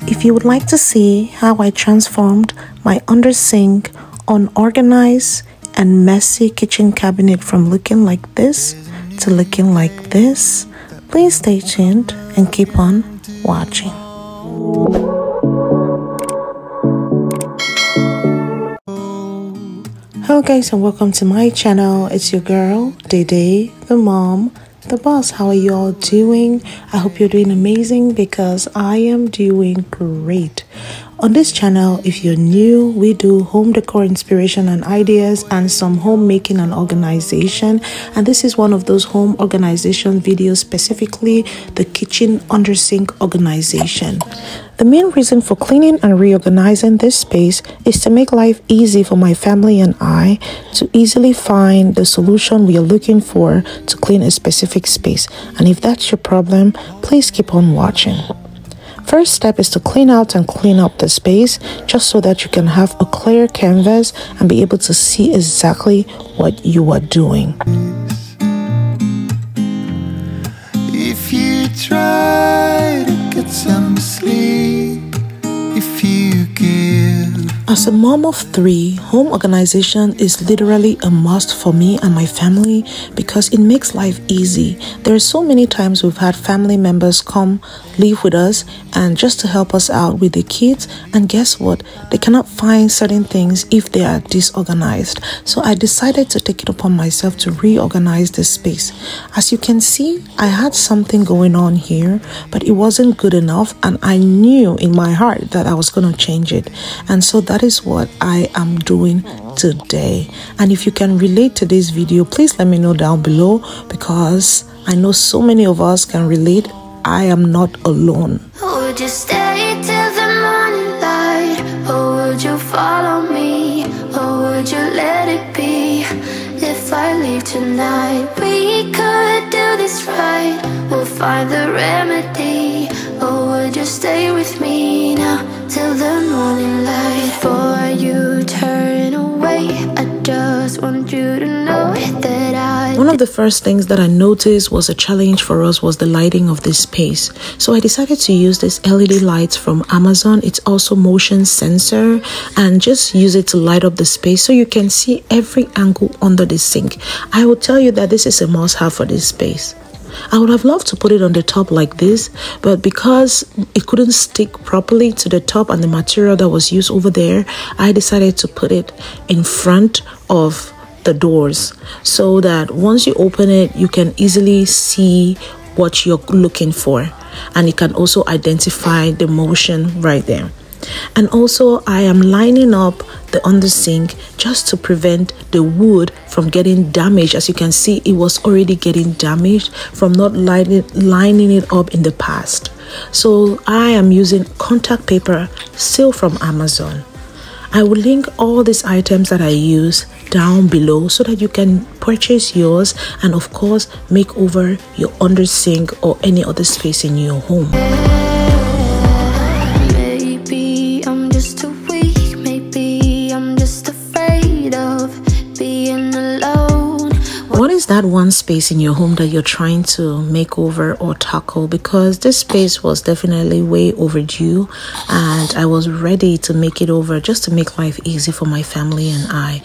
If you would like to see how I transformed my under-sink, unorganized, and messy kitchen cabinet from looking like this to looking like this, please stay tuned and keep on watching. Hello guys, and welcome to my channel. It's your girl, Dede, the mom, the boss. How are you all doing? I hope you're doing amazing because I am doing great. On this channel, if you're new, we do home decor inspiration and ideas and some homemaking and organization. And this is one of those home organization videos, specifically the kitchen under sink organization. The main reason for cleaning and reorganizing this space is to make life easy for my family and I to easily find the solution we are looking for to clean a specific space. And if that's your problem, please keep on watching. First step is to clean out and clean up the space just so that you can have a clear canvas and be able to see exactly what you are doing. If you try to get some sleep, if you give. As a mom of 3, home organization is literally a must for me and my family because it makes life easy. There are so many times we've had family members come live with us and just to help us out with the kids, and guess what? They cannot find certain things if they are disorganized. So I decided to take it upon myself to reorganize this space. As you can see, I had something going on here, but it wasn't good enough, and I knew in my heart that I was going to change it. And so that is what I am doing today. And if you can relate to this video, please let me know down below because I know so many of us can relate. I am not alone. Would you stay till the morning light, or would you follow me, or would you let it be? If I leave tonight, we could do this right. We'll find the remedy. Or would you stay with me now till the morning light? Before you turn away, I just want you to know that one of the first things that I noticed was a challenge for us was the lighting of this space. So I decided to use this LED lights from Amazon. It's also motion sensor, and just use it to light up the space so you can see every angle under the sink. I will tell you that this is a must-have for this space. I would have loved to put it on the top like this, but because it couldn't stick properly to the top and the material that was used over there, I decided to put it in front of the doors so that once you open it, you can easily see what you're looking for, and you can also identify the motion right there. And also I am lining up the under sink just to prevent the wood from getting damaged. As you can see, it was already getting damaged from not lining it up in the past. So I am using contact paper still from Amazon. I will link all these items that I use down below so that you can purchase yours and of course make over your under sink or any other space in your home. What is that one space in your home that you're trying to make over or tackle? Because this space was definitely way overdue and I was ready to make it over just to make life easy for my family and I.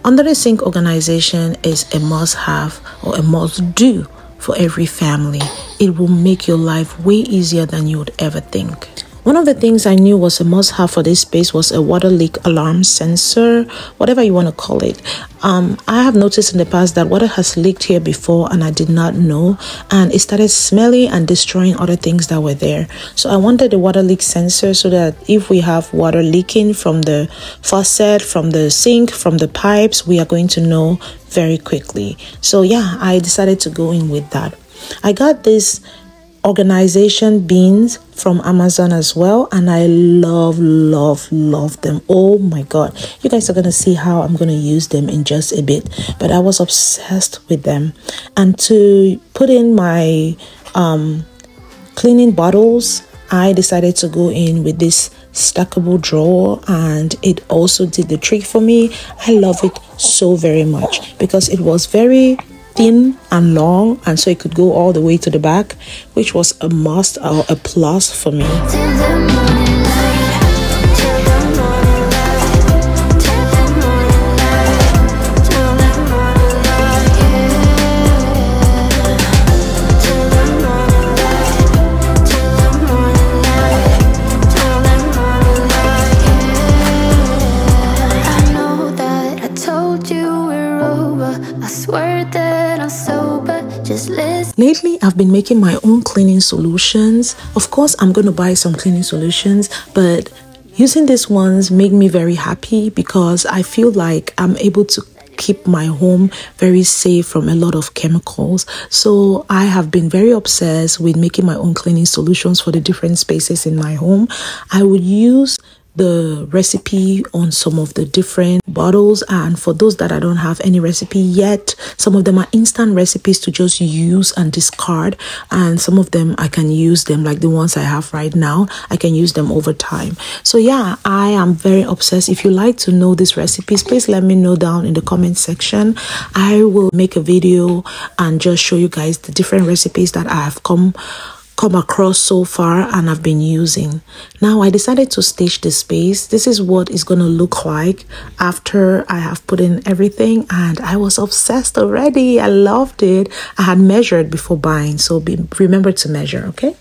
Under the sink organization is a must-have or a must-do for every family. It will make your life way easier than you would ever think. One of the things I knew was a must-have for this space was a water leak alarm sensor, whatever you want to call it. I have noticed in the past that water has leaked here before and I did not know, and it started smelling and destroying other things that were there. So I wanted a water leak sensor so that if we have water leaking from the faucet, from the sink, from the pipes, we are going to know very quickly. So yeah, I decided to go in with that. I got this organization beans from Amazon as well, and I love them. Oh my god, you guys are gonna see how I'm gonna use them in just a bit, but I was obsessed with them. And to put in my cleaning bottles, I decided to go in with this stackable drawer, and it also did the trick for me. I love it so very much because it was very thin and long, and so it could go all the way to the back, which was a must or a plus for me. Lately, I've been making my own cleaning solutions. Of course, I'm going to buy some cleaning solutions, but using these ones make me very happy because I feel like I'm able to keep my home very safe from a lot of chemicals. So I have been very obsessed with making my own cleaning solutions for the different spaces in my home. I would use the recipe on some of the different bottles, and for those that I don't have any recipe yet, some of them are instant recipes to just use and discard, and some of them I can use them, like the ones I have right now, I can use them over time. So yeah, I am very obsessed. If you like to know these recipes, please let me know down in the comment section. I will make a video and just show you guys the different recipes that I have come across so far and I've been using. Now I decided to stage the space. This is what it's gonna look like after I have put in everything, and I was obsessed already. I loved it. I had measured before buying, so remember to measure, okay?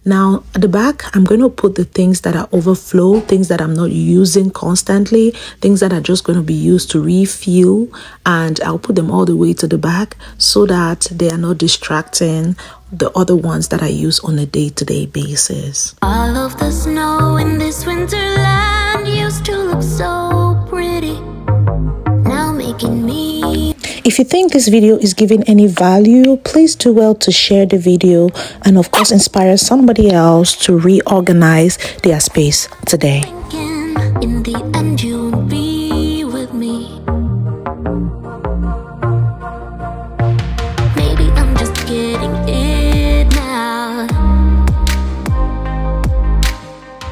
Now at the back, I'm going to put the things that are overflow, things that I'm not using constantly, things that are just going to be used to refill, and I'll put them all the way to the back so that they are not distracting the other ones that I use on a day-to-day basis. All of the snow in this winterland used to look so pretty, now making me. If you think this video is giving any value, please do well to share the video and of course inspire somebody else to reorganize their space today. In the end you'll be with me. Maybe I'm just getting it now.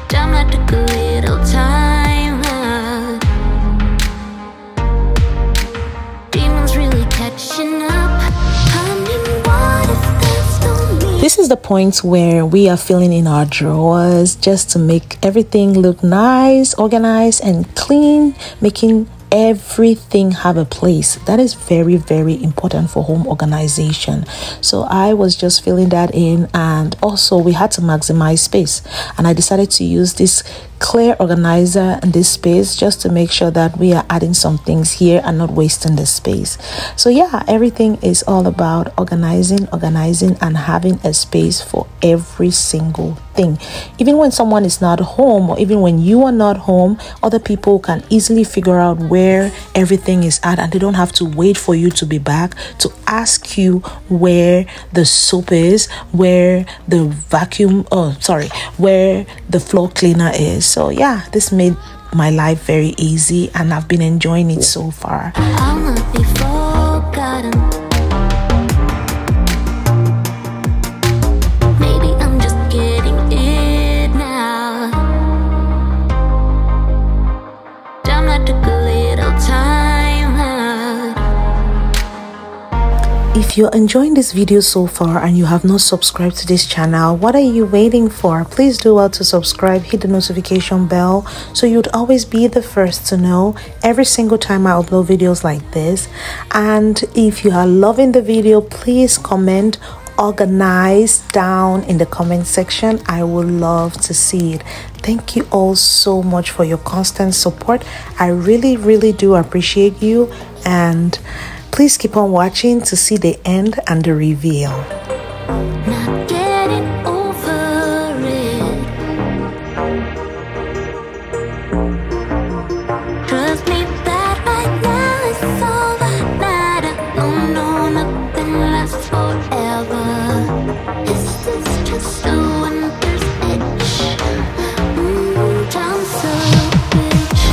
Damn, I took a little time out. Demons really catching up. I mean, what if that's the me? This is the point where we are filling in our drawers just to make everything look nice, organized and clean, making everything have a place. That is very, very important for home organization. So I was just filling that in, and also we had to maximize space, and I decided to use this clear organizer in this space just to make sure that we are adding some things here and not wasting the space. So yeah, everything is all about organizing and having a space for every single thing. Even when someone is not home, or even when you are not home, other people can easily figure out where everything is at, and they don't have to wait for you to be back to ask you where the soap is, where the where the floor cleaner is. So yeah, this made my life very easy and I've been enjoying it so far. I'll not be forgotten. Maybe I'm just getting it now. Damn, I took a little time out. If you're enjoying this video so far and you have not subscribed to this channel, what are you waiting for? Please do well to subscribe, hit the notification bell so you'd always be the first to know every single time I upload videos like this. And if you are loving the video, please comment organize down in the comment section. I would love to see it. Thank you all so much for your constant support. I really do appreciate you, and please keep on watching to see the end and the reveal. Not getting over it. Trust me that right now is all that matters. No, nothing lasts forever. Is this just a winter's itch? Time so bitch.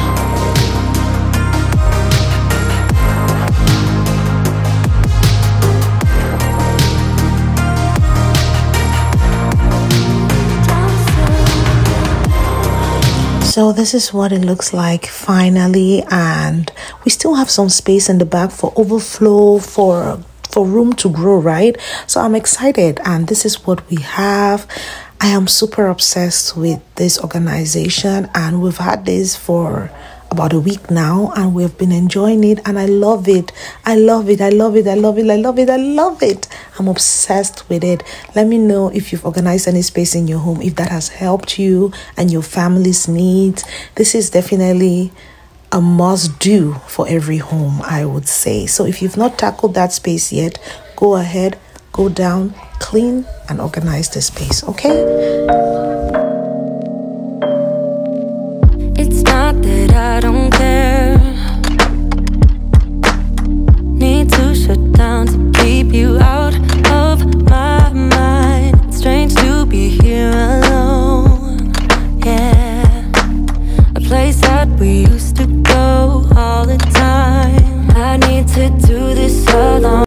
So this is what it looks like finally, and we still have some space in the back for overflow, for room to grow, right? So I'm excited, and this is what we have. I am super obsessed with this organization, and we've had this for about a week now, and we've been enjoying it, and I love it. I'm obsessed with it. Let me know if you've organized any space in your home, if that has helped you and your family's needs. This is definitely a must do for every home, I would say. So if you've not tackled that space yet, go ahead, go down, clean and organize the space. Okay.